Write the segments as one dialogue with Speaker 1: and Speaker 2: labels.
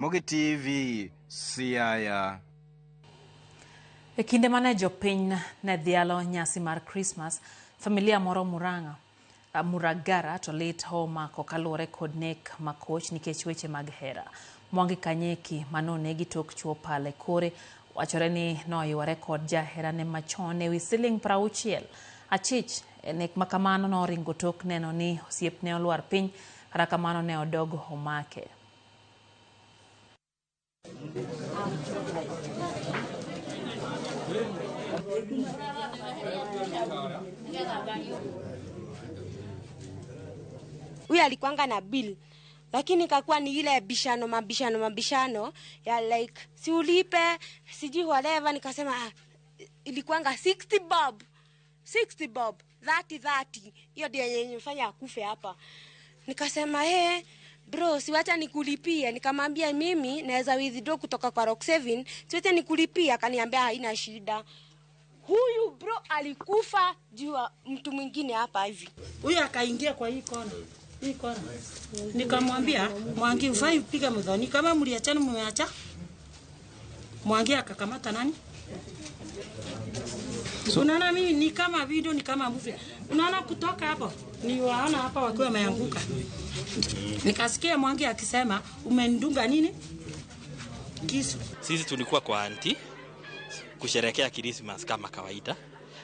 Speaker 1: Mogi TV, Siaya.
Speaker 2: E kinde mane jopiny ne dhialo nyasi mar Christmas, familia moro Muragara to lit omako kaluwore kod nek makoch nikech weche mag hera. Mwangi Kanyeki manonegi tok chuo pale kore wachore ni noyware kod jaherane machon ewi siling 60. Achich nek makamano noringo tok neno ni osiepne olwar piny, kata kamano ne odogo omake.
Speaker 3: Huyu alikuanga na bill, lakini kakuwa ni ile mabishano ya like si ulipe siji whatever. Nikasema ilikuanga 60 bob 30 hiyo ndio yenye mfanya akufe hapa. Nikasema bro, siwacha nikulipie. Nikamwambia mimi naweza withdraw kutoka kwa Rock 7, siwacha nikulipia. Akaniambia haina shida. Huyu bro alikufa juu mtu mwingine hapa hivi.
Speaker 4: Huyu akaingia kwa hii kona. Nikamwambia Mwangi ufai piga mdhoni, kama mliachana mmeacha. Mwangi akakamata nani? Unaona mimi ni kama video, ni kama movie. Unaona kutoka hapo ni waona hapa wakiwa wameanguka. Nikasikia Mwangi akisema umendunga nini? Kisu.
Speaker 5: Sisi tulikuwa kwa auntie kusherehekea Christmas kama kawaida.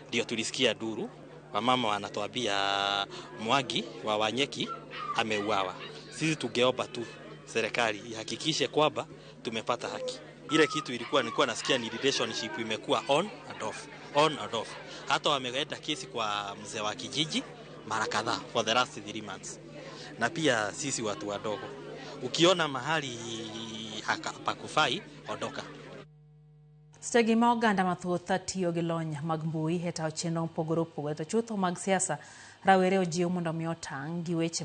Speaker 5: Ndio tulisikia duru. Wamama wanatuambia Mwangi wa Wanyeki ameuawa. Sisi tungeomba tu serikali ihakikishe kwamba tumepata haki. Ile kitu nilikuwa nasikia ni relationship imekuwa on and off. Hata wameleta kesi kwa mzee wa kijiji mara kadhaa for the last 3 months. Na pia sisi watu wadogo, ukiona mahali pakufai ondoka.
Speaker 2: Stegi maoganda mathuotha tiyo gi lony mag mbui heta chenro mopogore opogore to chutho mag siasa rawere ojiw mondo mi otang' gi weche